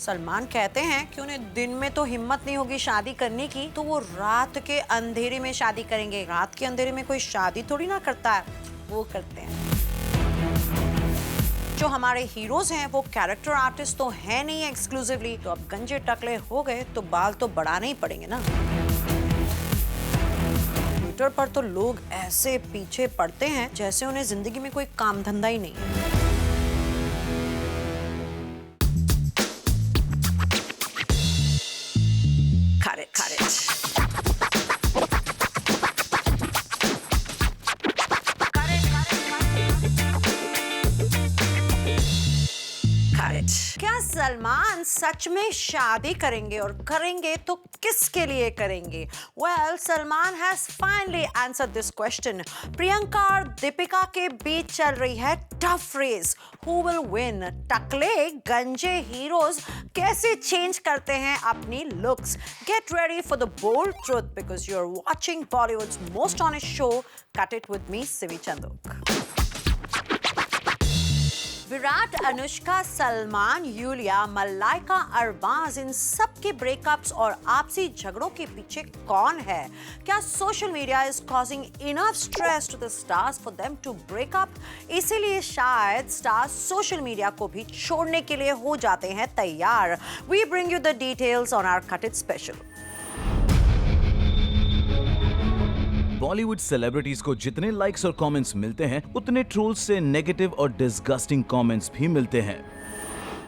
सलमान कहते हैं कि उन्हें दिन में तो हिम्मत नहीं होगी शादी करने की, तो वो रात के अंधेरे में शादी करेंगे। रात के अंधेरे में कोई शादी थोड़ी ना करता है, वो करते हैं। जो हमारे हीरोज हैं वो कैरेक्टर आर्टिस्ट तो है नहीं एक्सक्लूसिवली, तो अब गंजे टकले हो गए तो बाल तो बढ़ाने ही पड़ेंगे ना। ट्विटर पर तो लोग ऐसे पीछे पड़ते हैं जैसे उन्हें जिंदगी में कोई काम धंधा ही नहीं है। क्या सलमान सच में शादी करेंगे, और करेंगे तो किसके लिए करेंगे? Well, Salman has finally answered this question. Priyanka और दीपिका के बीच चल रही है tough race. Who will win? टकले गंजे हीरोज कैसे चेंज करते हैं अपनी looks? Get ready for the bold truth because you're watching Bollywood's most honest show. Cut it with me, Sivi Chandok. Virat, Anushka, Salman, Iulia, Malaika Arbaaz, इन सब के ब्रेकअप्स और आपसी झगड़ों के पीछे कौन है? क्या social media is causing enough stress to the stars for them to break up? इसीलिए शायद स्टार्स सोशल मीडिया को भी छोड़ने के लिए हो जाते हैं तैयार। We bring you the details on our cut it special. Bollywood celebrities को जितने लाइक्स और कमेंट्स मिलते हैं, उतने ट्रोल्स से नेगेटिव और डिस्गस्टिंग कमेंट्स भी मिलते हैं।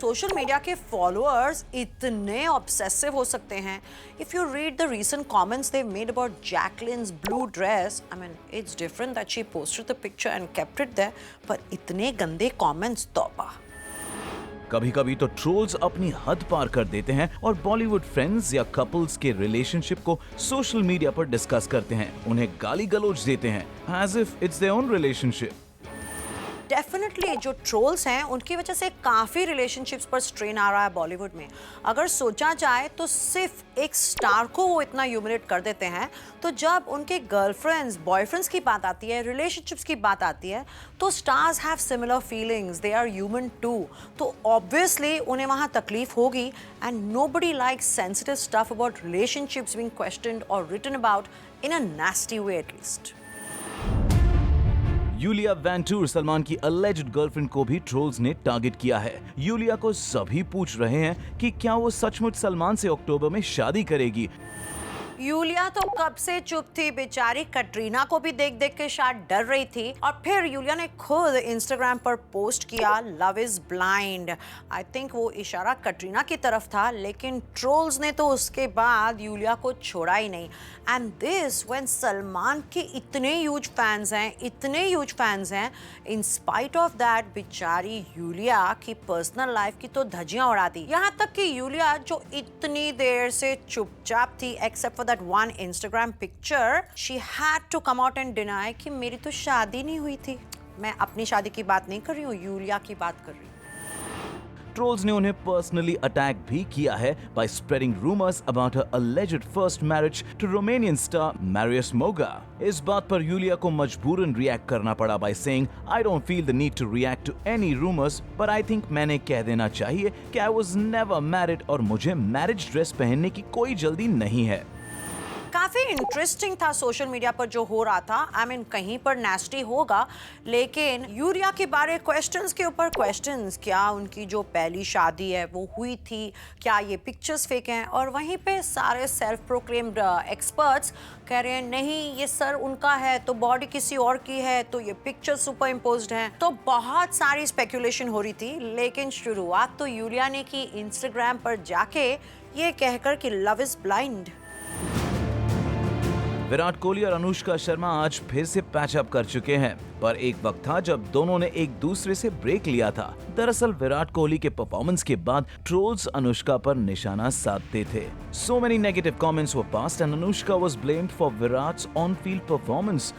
सोशल मीडिया के फॉलोअर्स इतने ऑब्सेसिव हो सकते हैं। If you read the recent comments they made about Jacqueline's blue dress, I mean it's different that she posted the picture and kept it there, पर इतने गंदे कमेंट्स, तौबा। कभी कभी तो ट्रोल्स अपनी हद पार कर देते हैं और बॉलीवुड फ्रेंड्स या कपल्स के रिलेशनशिप को सोशल मीडिया पर डिस्कस करते हैं, उन्हें गाली गलौज देते हैं as if it's their own relationship. Definitely जो ट्रोल्स हैं उनकी वजह से काफ़ी रिलेशनशिप्स पर स्ट्रेन आ रहा है बॉलीवुड में। अगर सोचा जाए तो सिर्फ एक स्टार को वो इतना ह्यूमिलेट कर देते हैं, तो जब उनके गर्लफ्रेंड्स बॉयफ्रेंड्स की बात आती है, रिलेशनशिप्स की बात आती है, तो stars have similar feelings, they are human too, तो ऑब्वियसली उन्हें वहाँ तकलीफ होगी। And nobody likes sensitive stuff about relationships being questioned और written about in a nasty way at least. Iulia Vantur, Salman की अलेज्ड गर्लफ्रेंड को भी ट्रोल्स ने टारगेट किया है। यूलिया को सभी पूछ रहे हैं कि क्या वो सचमुच सलमान से अक्टूबर में शादी करेगी। यूलिया तो कब से चुप थी, बेचारी कटरीना को भी देख देख के शायद डर रही थी। और फिर यूलिया ने खुद इंस्टाग्राम पर पोस्ट किया love is blind. I think वो इशारा कटरीना की तरफ था, लेकिन ट्रोल्स ने तो उसके बाद यूलिया को छोड़ा ही नहीं। एंड दिस व्हेन सलमान के इतने ह्यूज फैंस हैं, इन स्पाइट ऑफ दैट बेचारी यूलिया की पर्सनल लाइफ की तो धज्जियां उड़ा दी। यहाँ तक कि यूलिया जो इतनी देर से चुपचाप थी, accept that one Instagram picture, she had to come out and deny कि मेरी तो शादी नहीं हुई थी। मैं अपनी शादी की बात नहीं कर रही हूँ, यूलिया की बात कर रही हूँ। ट्रोल्स ने उन्हें पर्सनली अटैक भी किया है by spreading rumors about her alleged first marriage to Romanian star Marius Moga. इस बात पर यूलिया को मजबूरन रिएक्ट करना पड़ा by saying, I don't feel the need to react to any rumors, but I think मैंने कह देना चाहिए कि I was never married और मुझे मैरिज ड्रेस पहनने की कोई जल्दी नहीं है। काफ़ी इंटरेस्टिंग था सोशल मीडिया पर जो हो रहा था। आई मीन कहीं पर नेस्टी होगा, लेकिन यूलिया के बारे क्वेश्चंस के ऊपर क्वेश्चंस। क्या उनकी जो पहली शादी है वो हुई थी? क्या ये पिक्चर्स फेक हैं? और वहीं पे सारे सेल्फ प्रोक्लेम्ड एक्सपर्ट्स कह रहे हैं नहीं, ये सर उनका है तो बॉडी किसी और की है, तो ये पिक्चर सुपर इम्पोज्ड हैं। तो बहुत सारी स्पेकुलेशन हो रही थी, लेकिन शुरुआत तो यूलिया ने की इंस्टाग्राम पर जाके ये कहकर कि love is blind. Virat Kohli और अनुष्का शर्मा आज फिर से पैच अप कर चुके हैं, पर एक वक्त था जब दोनों ने एक दूसरे से ब्रेक लिया था। दरअसल विराट कोहली के परफॉर्मेंस के बाद ट्रोल्स अनुष्का पर निशाना साधते थे। So many negative comments were passed and Anushka was blamed for Virat's on-field performance.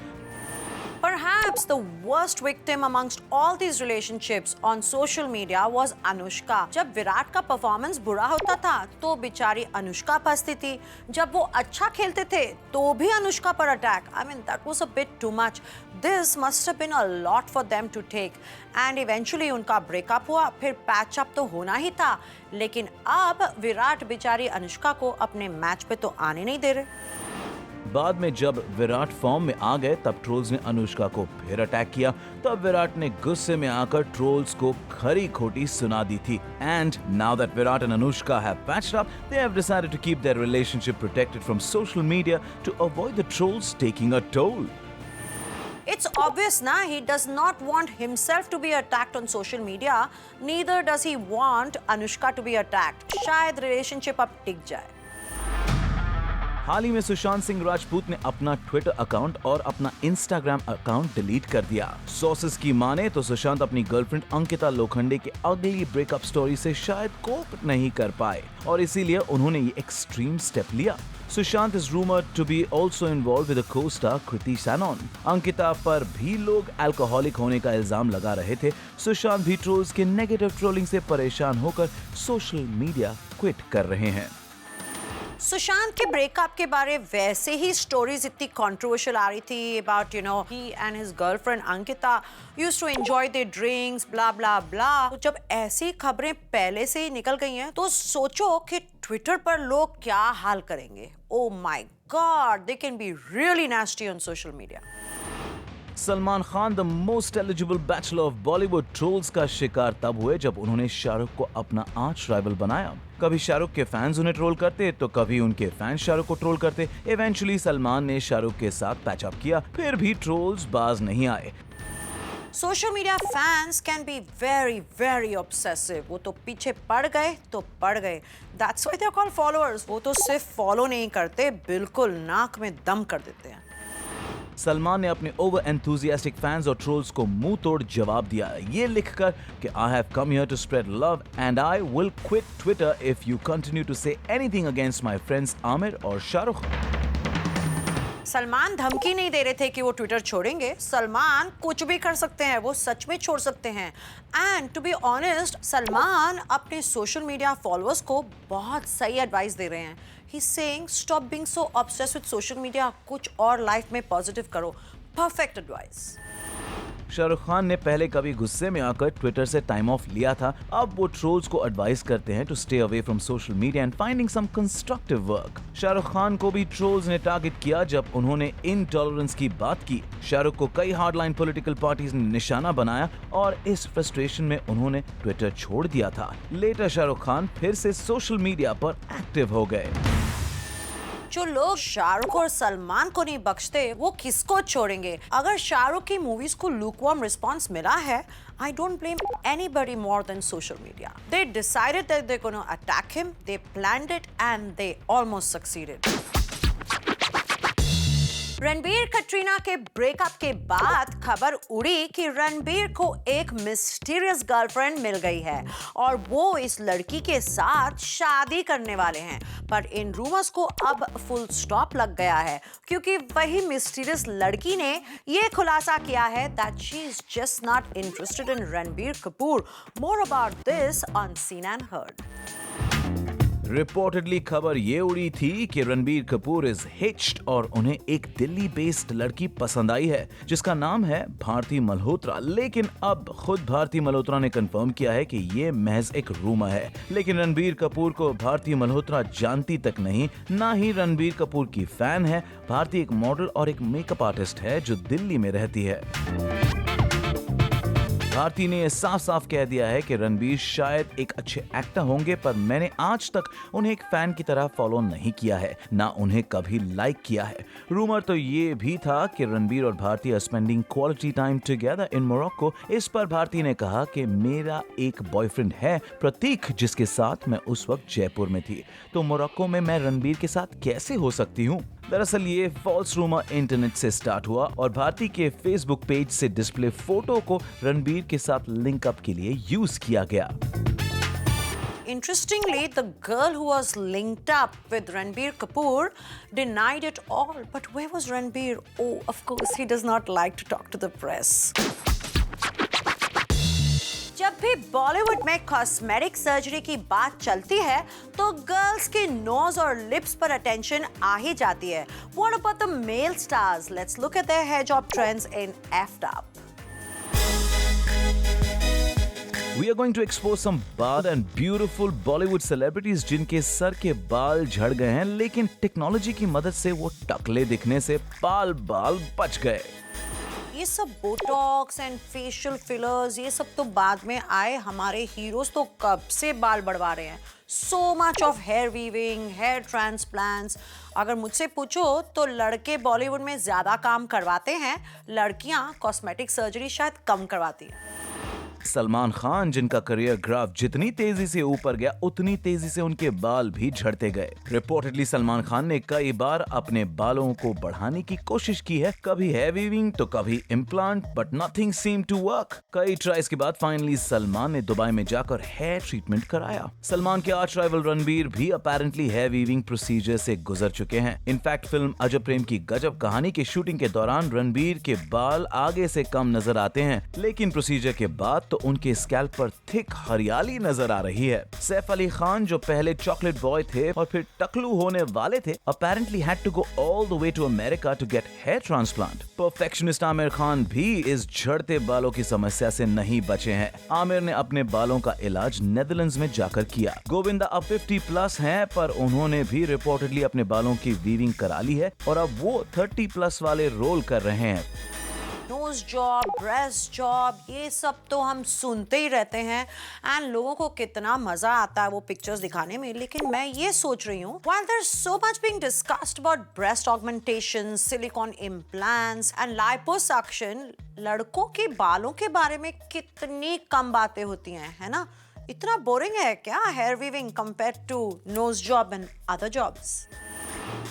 Perhaps Perhaps the worst victim amongst all these relationships on social media was Anushka. जब विराट का परफॉर्मेंस बुरा होता था तो बेचारी अनुष्का फंसती थी, जब वो अच्छा खेलते थे तो भी अनुष्का पर attack. I mean that was a bit too much. This must have been a lot for them to take. And eventually उनका ब्रेकअप हुआ, फिर पैच अप तो होना ही था, लेकिन अब विराट बेचारी अनुष्का को अपने मैच पे तो आने नहीं दे रहे. बाद में जब विराट फॉर्म में आ गए तब ट्रोल्स ने अनुष्का को फिर अटैक किया. तब विराट ने गुस्से में आकर ट्रोल्स को खरी खोटी सुना दी थी. And now that Virat and Anushka have patched up, they have decided to keep their relationship protected from social media to avoid the trolls taking a toll. It's obvious ना, he does not want himself to be attacked on social media. Neither does he want Anushka to be attacked. शायद relationship अब टिक जाए. हाल ही में सुशांत सिंह राजपूत ने अपना Twitter account और अपना Instagram account delete कर दिया. सोर्सेस की माने तो सुशांत अपनी गर्लफ्रेंड अंकिता लोखंडे के अगली ब्रेकअप स्टोरी से शायद कोप नहीं कर पाए और इसीलिए उन्होंने ये एक्सट्रीम स्टेप लिया. Sushant is rumoured to be also involve with co-star Kriti Sanon. Ankita पर भी लोग अल्कोहलिक होने का इल्जाम लगा रहे थे. सुशांत भी ट्रोल्स के नेगेटिव ट्रोलिंग से परेशान होकर सोशल मीडिया क्विट कर रहे हैं. सुशांत के ब्रेकअप के बारे वैसे ही स्टोरीज इतनी कंट्रोवर्शियल आ रही थी about he and his girlfriend Ankita used to enjoy their drinks blah blah blah. जब ऐसी खबरें पहले से ही निकल गई हैं तो सोचो कि ट्विटर पर लोग क्या हाल करेंगे. Oh my God, they can be really nasty on social media. Salman Khan the most eligible bachelor of Bollywood trolls का शिकार तब हुए जब उन्होंने शाहरुख को अपना आर्च राइवल बनाया. कभी शाहरुख के फैंस उन्हें ट्रोल करते तो कभी उनके फैंस शाहरुख को ट्रोल करते. इवेंचुअली सलमान ने शाहरुख के साथ पैचअप किया, फिर भी ट्रोल्स बाज नहीं आए. Social media fans can be very very obsessive. वो तो पीछे पड़ गए तो पड़ गए. That's why they are called followers. वो तो सिर्फ फॉलो नहीं करते, बिल्कुल नाक में दम कर देते हैं. सलमान ने अपने ओवर एंथुसियास्टिक फैंस और ट्रोल्स को मुंह तोड़ जवाब दिया, ये लिखकर कि I have come here to spread love and I will quit Twitter if you continue to say anything against my friends Aamir और शाहरुख. सलमान धमकी नहीं दे रहे थे कि वो ट्विटर छोड़ेंगे. सलमान कुछ भी कर सकते हैं, वो सच में छोड़ सकते हैं. And to be honest, Salman अपने सोशल मीडिया फॉलोअर्स को बहुत सही एडवाइस दे रहे हैं. He saying stop being so obsessed with social media. कुछ और लाइफ में पॉजिटिव करो. Perfect advice. शाहरुख खान ने पहले कभी गुस्से में आकर ट्विटर से टाइम ऑफ लिया था. अब वो ट्रोल्स को एडवाइस करते हैं to stay away from social media and finding some constructive work. Shahrukh Khan को भी ट्रोल्स ने टारगेट किया जब उन्होंने इनटॉलरेंस की बात की. शाहरुख को कई हार्डलाइन पॉलिटिकल पार्टीज ने निशाना बनाया और इस फ्रस्ट्रेशन में उन्होंने ट्विटर छोड़ दिया था. लेटर शाहरुख खान फिर से सोशल मीडिया पर एक्टिव हो गए. जो लोग शाहरुख और सलमान को नहीं बख्शते वो किसको छोड़ेंगे. अगर शाहरुख की मूवीज को लूकवार्म रिस्पांस मिला है, I don't blame anybody more than social media. They decided that they're going to attack him, they planned it and they almost succeeded. Ranbir Katrina के ब्रेकअप के बाद खबर उड़ी कि रणबीर को एक मिस्टीरियस गर्लफ्रेंड मिल गई है और वो इस लड़की के साथ शादी करने वाले हैं. पर इन रूमर्स को अब फुल स्टॉप लग गया है क्योंकि वही मिस्टीरियस लड़की ने ये खुलासा किया है that she is just not interested in Ranbir Kapoor. More about this on Seen and Heard. Reportedly खबर ये उड़ी थी कि रणबीर कपूर इज हिच्ड और उन्हें एक दिल्ली बेस्ड लड़की पसंद आई है जिसका नाम है भारती मल्होत्रा. लेकिन अब खुद भारती मल्होत्रा ने कंफर्म किया है कि ये महज एक रूमर है. लेकिन रणबीर कपूर को भारती मल्होत्रा जानती तक नहीं, ना ही रणबीर कपूर की फैन है. भारती एक मॉडल और एक मेकअप आर्टिस्ट है जो दिल्ली में रहती है. भारती ने साफ साफ कह दिया है कि रणबीर शायद एक अच्छे एक्टर होंगे, पर मैंने आज तक उन्हें एक फैन की तरह फॉलो नहीं किया है, ना उन्हें कभी लाइक किया है. रूमर तो ये भी था कि रणबीर और Bharti are spending quality time together in Morocco. इस पर भारती ने कहा कि मेरा एक बॉयफ्रेंड है प्रतीक, जिसके साथ मैं उस वक्त जयपुर में थी, तो मोरक्को में मैं रणबीर के साथ कैसे हो सकती हूँ. दरअसल ये फॉल्स रूमर इंटरनेट से स्टार्ट हुआ और भारती के फेसबुक पेज से डिस्प्ले फोटो को रणबीर के साथ लिंक अप के लिए यूज किया गया. Interestingly, the girl who was linked up with Ranbir Kapoor denied it all. But where was Ranbir? Oh, of course, he does not like to talk to the press. जब भी बॉलीवुड में cosmetic surgery की बात चलती है तो girls की knows और लिप्स पर अटेंशन आ ही जाती है. What about the male stars? Let's look at their hair job trends in FDUP. We are going to expose some bald and beautiful Bollywood celebrities जिनके सर के बाल झड़ गए हैं, लेकिन टेक्नोलॉजी की मदद से वो टकले दिखने से बाल बच गए. ये सब बोटॉक्स एंड फेशियल फिलर्स ये सब तो बाद में आए. हमारे हीरोज तो कब से बाल बढ़वा रहे हैं. So much of hair weaving, hair transplants. अगर मुझसे पूछो तो लड़के बॉलीवुड में ज्यादा काम करवाते हैं, लड़कियां कॉस्मेटिक सर्जरी शायद कम करवाती हैं. सलमान खान जिनका करियर ग्राफ जितनी तेजी से ऊपर गया उतनी तेजी से उनके बाल भी झड़ते गए. रिपोर्टेडली सलमान खान ने कई बार अपने बालों को बढ़ाने की कोशिश की है, कभी हेयर वीविंग तो कभी implant, but nothing seem to work. कई ट्राइज के बाद फाइनली सलमान ने दुबई में जाकर हेयर ट्रीटमेंट कराया. सलमान के आर्च राइवल रणबीर भी अपेरेंटली हेयर वीविंग प्रोसीजर से गुजर चुके हैं. इनफैक्ट फिल्म अजब प्रेम की गजब कहानी के शूटिंग के दौरान रणबीर के बाल आगे से कम नजर आते हैं, लेकिन प्रोसीजर के बाद तो उनके स्कैल्प पर थिक हरियाली नजर आ रही है. सैफ अली खान जो पहले चॉकलेट बॉय थे और फिर टकलू होने वाले थे, apparently had to go all the way to America to get hair transplant. Perfectionist Aamir Khan भी इस झड़ते बालों की समस्या से नहीं बचे हैं. आमिर ने अपने बालों का इलाज नेदरलैंड्स में जाकर किया. गोविंदा अब 50+ हैं, पर उन्होंने भी रिपोर्टेडली अपने बालों की वीविंग करा ली है और अब वो 30+ वाले रोल कर रहे हैं. नोज जॉब, ब्रेस्ट जॉब, ये सब तो हम सुनते ही रहते हैं एंड लोगों को कितना मजा आता है वो पिक्चर्स दिखाने में. लेकिन मैं ये सोच रही हूँ, while there's so much being discussed about breast augmentation, silicone implants and liposuction, लड़कों के बालों के बारे में कितनी कम बातें होती हैं, है ना? इतना बोरिंग है क्या hair weaving compared to nose job and other jobs?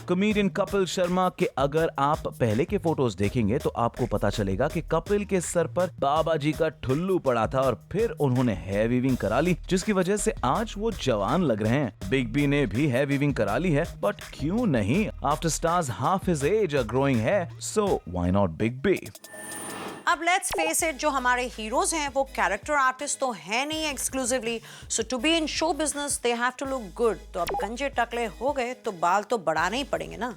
Comedian Kapil Sharma के अगर आप पहले के फोटोज देखेंगे तो आपको पता चलेगा कि कपिल के सर पर बाबा जी का ठुल्लू पड़ा था और फिर उन्होंने हेयर वीविंग करा ली, जिसकी वजह से आज वो जवान लग रहे हैं. बिग बी ने भी हेयर वीविंग करा ली है, बट क्यों नहीं? After stars half his age are growing hair, so why not big B? अब लेट्स फेस इट, जो हमारे हीरोज हैं वो कैरेक्टर आर्टिस्ट तो है नहीं exclusively, so to be in show business they have to look good. तो अब गंजे टकले हो गए तो बाल तो बढ़ाने ही पड़ेंगे ना.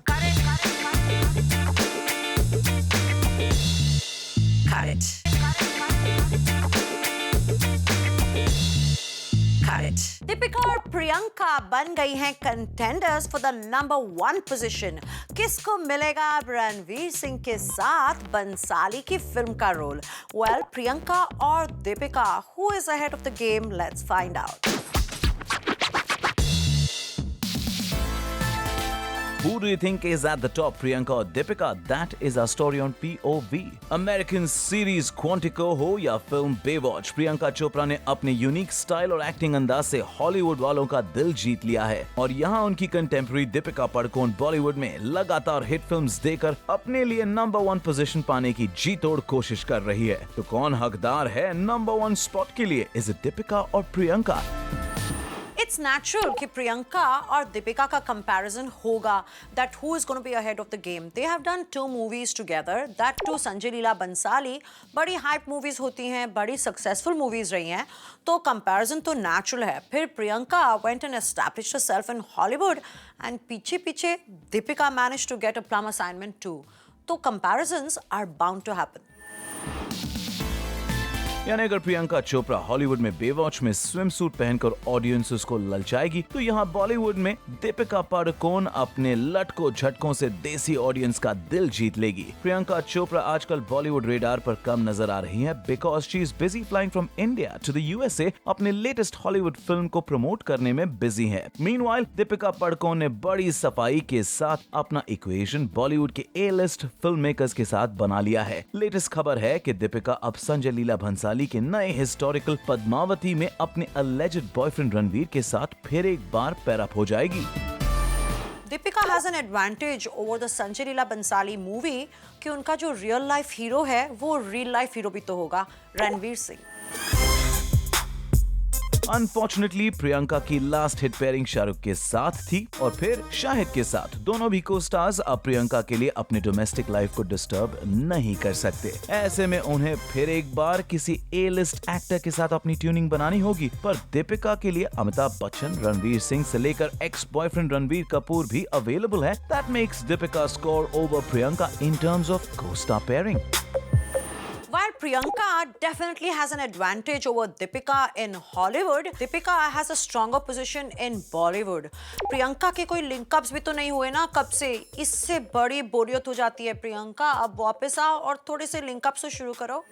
दीपिका और प्रियंका बन गई हैं contenders for the number 1 position. किसको मिलेगा अब रणवीर सिंह के साथ बंसाली की फिल्म का रोल? वेल, प्रियंका और Deepika, who is ahead of the game? Let's find out. Who do you think is at the top, Priyanka or Deepika? That is our story on POV. American series Quantico हो या film Baywatch, Priyanka Chopra ने अपने unique style और acting अंदाज से Hollywood वालों का दिल जीत लिया है. और यहाँ उनकी कंटेम्प्रेरी दीपिका पादुकोण बॉलीवुड में लगातार हिट फिल्म्स देकर अपने लिए नंबर 1 पोजीशन पाने की जी तोड़ कोशिश कर रही है. तो कौन हकदार है नंबर 1 स्पॉट के लिए? इज इट दीपिका और प्रियंका? It's natural कि प्रियंका और दीपिका का comparison होगा, that who is going to be ahead of the game. They have done 2 movies together, that too Sanjay Leela Bhansali. बड़ी hype movies होती हैं, बड़ी successful movies रही हैं, तो comparison तो natural है. फिर Priyanka went and established herself in Hollywood and पीछे Deepika managed to get a plum assignment too. तो comparisons are bound to happen. यानी अगर प्रियंका चोपड़ा हॉलीवुड में बेवॉच में स्विम सूट पहनकर ऑडियंसेस को ललचाएगी, तो यहाँ बॉलीवुड में दीपिका पादुकोण अपने लटकों झटकों से देसी ऑडियंस का दिल जीत लेगी. प्रियंका चोपड़ा आजकल बॉलीवुड रेडार पर कम नजर आ रही हैं because she is busy flying from India to the USA अपने लेटेस्ट हॉलीवुड फिल्म को प्रमोट करने में बिजी है. मीनवाइल दीपिका पादुकोण ने बड़ी सफाई के साथ अपना इक्वेशन बॉलीवुड के A-लिस्ट फिल्म मेकर्स के साथ बना लिया है. लेटेस्ट खबर है कि दीपिका अब संजय लीला भंसाली के नए हिस्टोरिकल पद्मावती में अपने अलेज्ड बॉयफ्रेंड रणवीर के साथ फिर एक बार पैर अप हो जाएगी. Deepika has an advantage over the Sanjay Leela Bhansali movie कि उनका जो रियल लाइफ हीरो है वो रियल लाइफ हीरो भी तो होगा, रणवीर सिंह. अनफॉर्चुनेटली प्रियंका की लास्ट हिट पेयरिंग शाहरुख के साथ थी और फिर शाहिद के साथ। दोनों भी को स्टार्स अब प्रियंका के लिए अपनी डोमेस्टिक लाइफ को डिस्टर्ब नहीं कर सकते। ऐसे में उन्हें फिर एक बार किसी ए लिस्ट एक्टर के साथ अपनी ट्यूनिंग बनानी होगी। पर दीपिका के लिए अमिताभ बच्चन, रणवीर सिंह से लेकर एक्स बॉयफ्रेंड रणबीर कपूर भी अवेलेबल है। That makes Deepika score over Priyanka in terms of co-star pairing. While Priyanka definitely has an advantage over Deepika in Hollywood, Deepika has a stronger position in Bollywood. Priyanka के कोई लिंकअप्स भी तो नहीं हुए ना कब से, इससे बड़ी बोरियत हो जाती है। प्रियंका अब वापस आओ और थोड़े से लिंकअप से शुरू करो।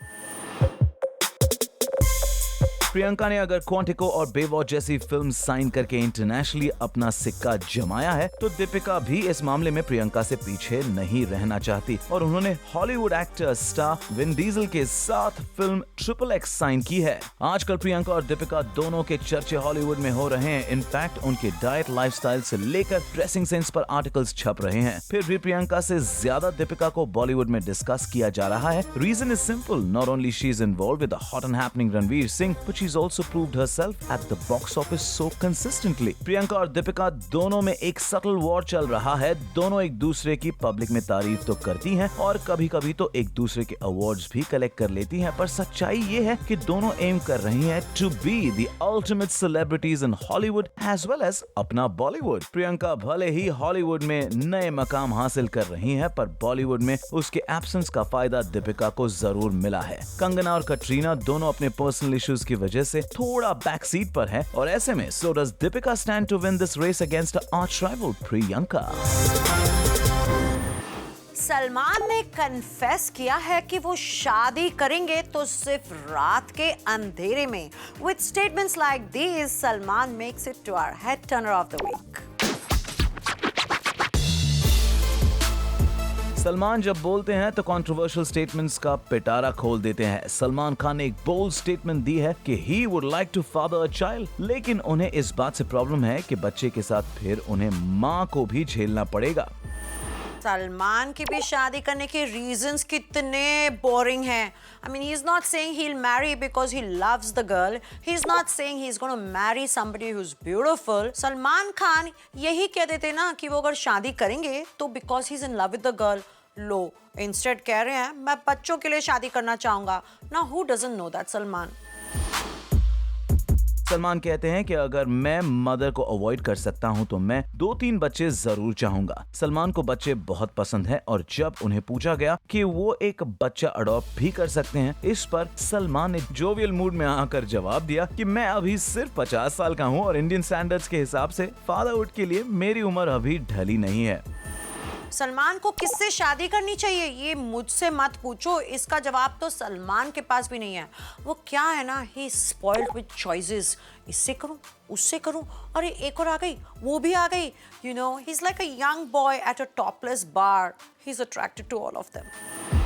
प्रियंका ने अगर क्वांटिको और बेवॉच जैसी फिल्म साइन करके इंटरनेशनली अपना सिक्का जमाया है तो दीपिका भी इस मामले में प्रियंका से पीछे नहीं रहना चाहती और उन्होंने Hollywood actor star Vin Diesel के साथ फिल्म XXX साइन की है। आजकल प्रियंका और दीपिका दोनों के चर्चे हॉलीवुड में हो रहे हैं। इनफैक्ट उनके डाइट, लाइफस्टाइल से लेकर ड्रेसिंग सेंस पर आर्टिकल्स छप रहे हैं। फिर भी प्रियंका से ज्यादा दीपिका को बॉलीवुड में डिस्कस किया जा रहा है। Reason is simple, not only she is involve with the hot and happening Ranveer Singh, but she's also proved herself at the box office so consistently. Priyanka और दीपिका दोनों में एक सटल वॉर चल रहा है। दोनों एक दूसरे की पब्लिक में तारीफ तो करती हैं और कभी-कभी तो एक दूसरे के अवार्ड्स भी कलेक्ट कर लेती हैं, पर सच्चाई ये है कि दोनों एम कर रही हैं to be the ultimate celebrities in Hollywood as well as अपना बॉलीवुड। प्रियंका भले ही हॉलीवुड में नए मकाम हासिल कर रही हैं, पर बॉलीवुड में उसके एब्सेंस का फायदा दीपिका को जरूर मिला है। कंगना और कटरीना दोनों अपने पर्सनल इश्यूज की वजह से थोड़ा बैक सीट पर है और ऐसे में so does Deepika stand to win this race against her arch rival Priyanka. Salman ने कन्फेस किया है कि वो शादी करेंगे तो सिर्फ रात के अंधेरे में। With statements like these, Salman makes it to our head turner of the week. Salman जब बोलते हैं तो कंट्रोवर्शियल स्टेटमेंट्स का पिटारा खोल देते हैं। सलमान खान ने एक बोल्ड स्टेटमेंट दी है कि he would like to father a child, लेकिन उन्हें इस बात से प्रॉब्लम है कि बच्चे के साथ फिर उन्हें माँ को भी झेलना पड़ेगा। सलमान की भी शादी करने के रीजंस कितने बोरिंग हैं। I mean, he's not saying he'll marry because he loves the girl. He's not saying he's going to marry somebody who's beautiful. Salman Khan यही कह देते ना कि वो अगर शादी करेंगे तो because he's in love with the girl. Low, instead कह रहे हैं मैं बच्चों के लिए शादी करना चाहूंगा। Now who doesn't know that, Salman? Salman कहते हैं कि अगर मैं मदर को अवॉइड कर सकता हूं तो मैं 2-3 बच्चे जरूर चाहूंगा। सलमान को बच्चे बहुत पसंद हैं और जब उन्हें पूछा गया कि वो एक बच्चा अडॉप्ट भी कर सकते हैं, इस पर सलमान ने जोवियल मूड में आकर जवाब दिया कि मैं अभी सिर्फ 50 साल का हूं और इंडियन स्टैंडर्ड्स के हिसाब से फादरहुड के लिए मेरी उम्र अभी ढली नहीं है। सलमान को किससे शादी करनी चाहिए ये मुझसे मत पूछो, इसका जवाब तो सलमान के पास भी नहीं है। वो क्या है ना, ही स्पॉइल्ड विद चॉइसेस। इससे करूं, उससे करूं, अरे एक और आ गई, वो भी आ गई। You know, he is like a young boy at a topless bar. He is attracted to all of them.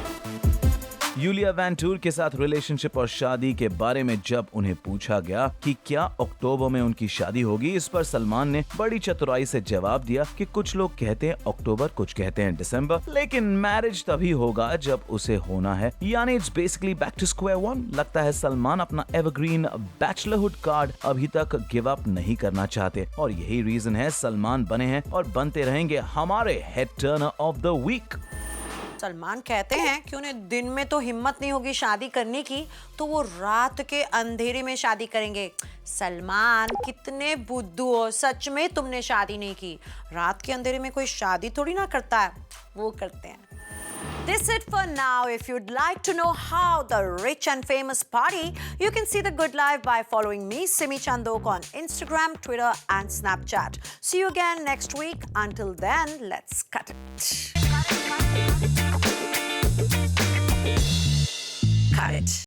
Iulia Vantur के साथ रिलेशनशिप और शादी के बारे में जब उन्हें पूछा गया कि क्या अक्टूबर में उनकी शादी होगी, इस पर सलमान ने बड़ी चतुराई से जवाब दिया कि कुछ लोग कहते हैं अक्टूबर, कुछ कहते हैं दिसंबर, लेकिन मैरिज तभी होगा जब उसे होना है। यानी it's basically back to square one. लगता है सलमान अपना एवरग्रीन बैचलरहुड कार्ड अभी तक गिव अप नहीं करना चाहते और यही रीजन है सलमान बने हैं और बनते रहेंगे हमारे head turner of the week. Salman कहते हैं कि उन्हें दिन में तो हिम्मत नहीं होगी शादी करने की, तो वो रात के अंधेरे में शादी करेंगे। सलमान कितने बुद्धू हो, सच में तुमने शादी नहीं की। रात के अंधेरे में कोई शादी थोड़ी ना करता है, वो करते हैं। This is it for now. If you'd like to know how the rich and famous party, you can see the good life by following me, Simi Chandok, on Instagram, Twitter, and Snapchat. See you again next week. Until then, let's cut it. Cut it.